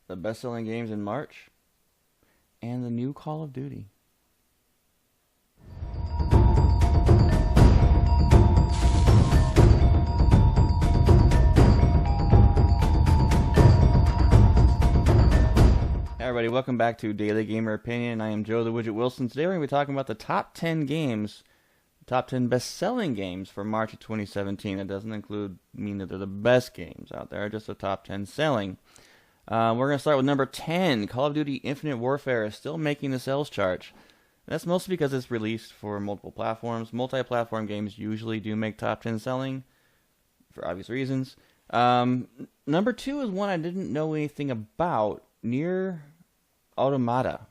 the best-selling games in March, and the new Call of Duty. Hey everybody, welcome back to Daily Gamer Opinion. I am Joe the Widget Wilson. Today we're going to be talking about the top 10 games, top 10 best-selling games for March of 2017. That doesn't mean that they're the best games out there, just the top 10 selling. We're going to start with number 10. Call of Duty Infinite Warfare is still making the sales chart. That's mostly because it's released for multiple platforms. Multi-platform games usually do make top 10 selling, for obvious reasons. Number 2 is one I didn't know anything about, Nier Automata.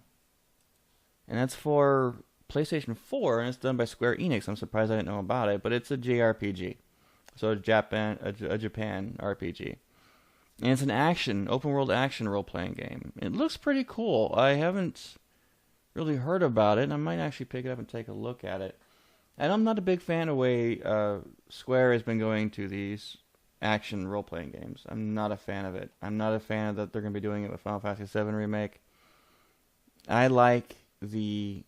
And that's for PlayStation 4, and it's done by Square Enix. I'm surprised I didn't know about it, but it's a JRPG. So a Japan RPG. And it's an open world action role-playing game. It looks pretty cool. I haven't really heard about it, and I might actually pick it up and take a look at it. And I'm not a big fan of the way Square has been going to these action role-playing games. I'm not a fan of it. I'm not a fan of that they're going to be doing it with Final Fantasy VII Remake. I like the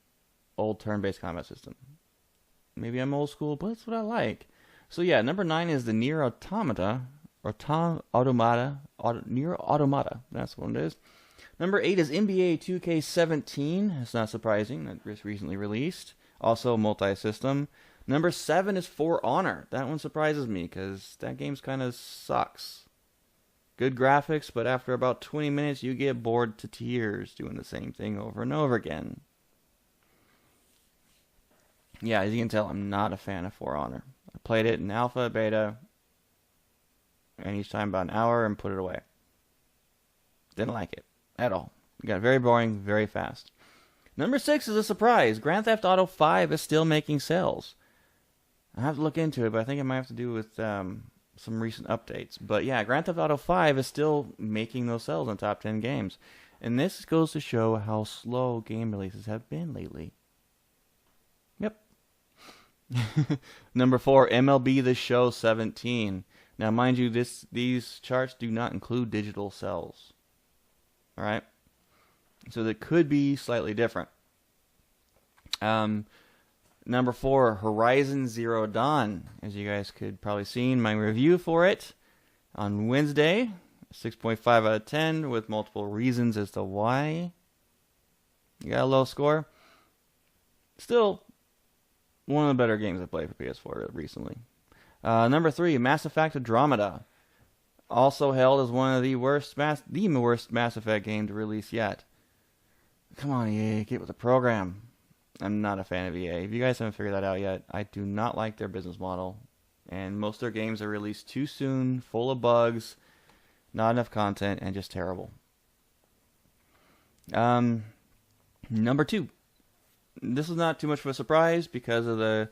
old turn-based combat system. Maybe I'm old school, but that's what I like. So yeah, number 9 is the Nier Automata. Nier Automata. That's what it is. Number 8 is NBA 2K17. It's not surprising. That was recently released. Also multi-system. Number 7 is For Honor. That one surprises me because that game's kind of sucks. Good graphics, but after about 20 minutes, you get bored to tears doing the same thing over and over again. Yeah, as you can tell, I'm not a fan of For Honor. I played it in alpha, beta, and each time about an hour and put it away. Didn't like it at all. It got very boring very fast. Number 6 is a surprise. Grand Theft Auto 5 is still making sales. I have to look into it, but I think it might have to do with some recent updates. But yeah, Grand Theft Auto 5 is still making those sales in top 10 games. And this goes to show how slow game releases have been lately. Yep. Number 4, MLB The Show 17. Now, mind you, these charts do not include digital sales. Alright? So that could be slightly different. Number 4, Horizon Zero Dawn. As you guys could probably see in my review for it on Wednesday. 6.5 out of 10 with multiple reasons as to why. You got a low score. Still, one of the better games I played for PS4 recently. Number 3, Mass Effect Andromeda. Also held as one of the worst Mass Effect game to release yet. Come on, EA, get with the program. I'm not a fan of EA. If you guys haven't figured that out yet, I do not like their business model. And most of their games are released too soon, full of bugs, not enough content, and just terrible. Number 2. This is not too much of a surprise because of the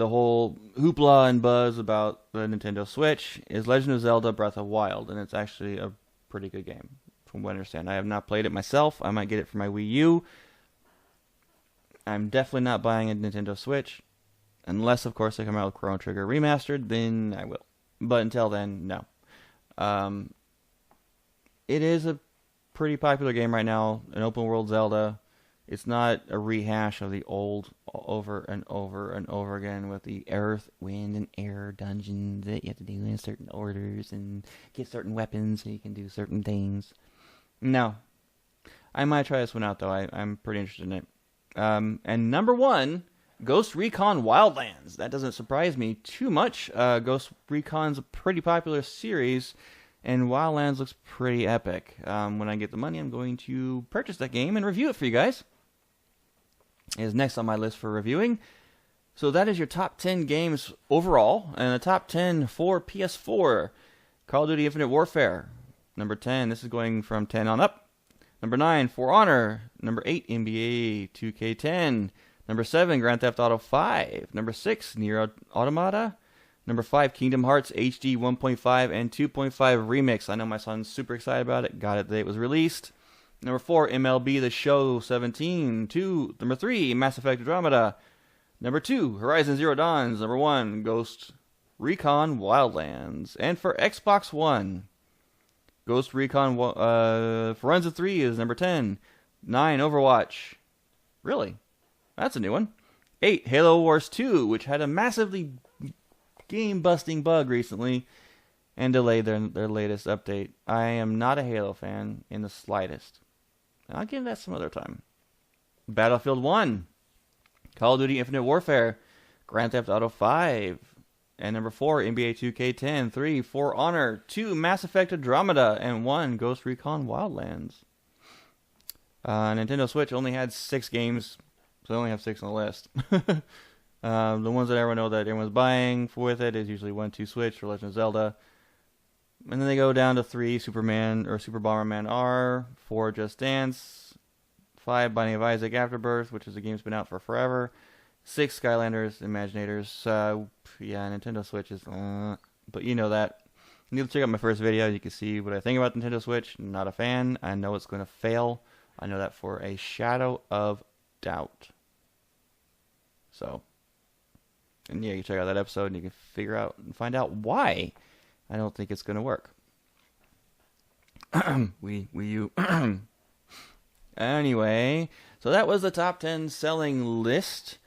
whole hoopla and buzz about the Nintendo Switch, is Legend of Zelda Breath of Wild, and it's actually a pretty good game, from what I understand. I have not played it myself. I might get it for my Wii U. I'm definitely not buying a Nintendo Switch, unless, of course, they come out with Chrono Trigger Remastered, then I will. But until then, no. It is a pretty popular game right now, an open-world Zelda. It's not a rehash of the old over and over and over again with the earth, wind, and air dungeons that you have to do in certain orders and get certain weapons so you can do certain things. No. I might try this one out, though. I'm pretty interested in it. And number 1, Ghost Recon Wildlands. That doesn't surprise me too much. Ghost Recon's a pretty popular series, and Wildlands looks pretty epic. When I get the money, I'm going to purchase that game and review it for you guys. It is next on my list for reviewing. So that is your top 10 games overall, and the top 10 for PS4. Call of Duty Infinite Warfare. Number 10, this is going from 10 on up. Number 9, For Honor. Number 8, NBA 2K10. Number 7, Grand Theft Auto 5. Number 6, Nier Automata. Number 5, Kingdom Hearts HD 1.5 and 2.5 Remix. I know my son's super excited about it. Got it the day it was released. Number 4, MLB The Show 17. Number 3, Mass Effect Andromeda. Number 2, Horizon Zero Dawn. Number 1, Ghost Recon Wildlands. And for Xbox One, Ghost Recon Forenza 3 is number 10. 9, Overwatch. Really? That's a new one. 8, Halo Wars 2, which had a massively game-busting bug recently and delayed their latest update. I am not a Halo fan in the slightest. I'll give that some other time. Battlefield 1, Call of Duty Infinite Warfare, Grand Theft Auto 5, and number 4, NBA 2K10, 3, For Honor, 2, Mass Effect Andromeda, and 1, Ghost Recon Wildlands. Nintendo Switch only had 6 games, so they only have 6 on the list. The ones that everyone know that everyone's buying with it is usually 1, 2 Switch or Legend of Zelda. And then they go down to 3, Superman or Super Bomberman R, 4, Just Dance, 5, Binding of Isaac Afterbirth, which is a game that's been out for forever, 6, Skylanders, Imaginators. Yeah, Nintendo Switch is, but you know that. You need to check out my first video. You can see what I think about Nintendo Switch. Not a fan. I know it's going to fail. I know that for a shadow of doubt. So, and yeah, you check out that episode and you can figure out and find out why I don't think it's going to work. you. Anyway, so that was the top 10 selling list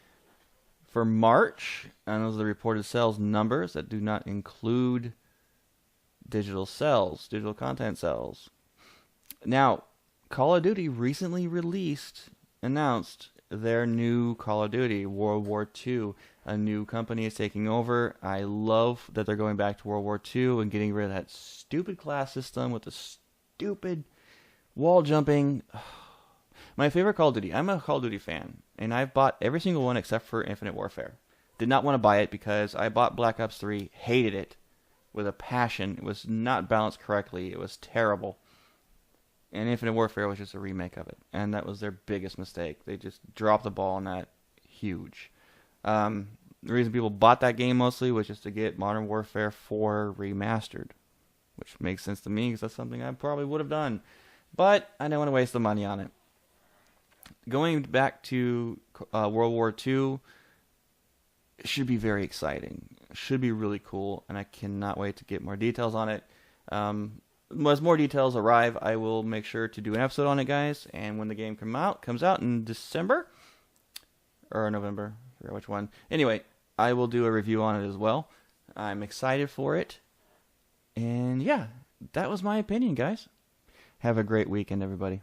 for March. And those are the reported sales numbers that do not include digital content sales. Now, Call of Duty recently announced their new Call of Duty, World War II. A new company is taking over. I love that they're going back to World War II and getting rid of that stupid class system with the stupid wall jumping. My favorite Call of Duty. I'm a Call of Duty fan, and I've bought every single one except for Infinite Warfare. Did not want to buy it because I bought Black Ops 3, hated it with a passion. It was not balanced correctly. It was terrible. And Infinite Warfare was just a remake of it. And that was their biggest mistake. They just dropped the ball on that huge. The reason people bought that game mostly was just to get Modern Warfare 4 remastered. Which makes sense to me because that's something I probably would have done. But I don't want to waste the money on it. Going back to World War II should be very exciting. Should be really cool. And I cannot wait to get more details on it. As more details arrive, I will make sure to do an episode on it, guys. And when the game comes out in December or November, I forget which one. Anyway, I will do a review on it as well. I'm excited for it. And yeah, that was my opinion, guys. Have a great weekend, everybody.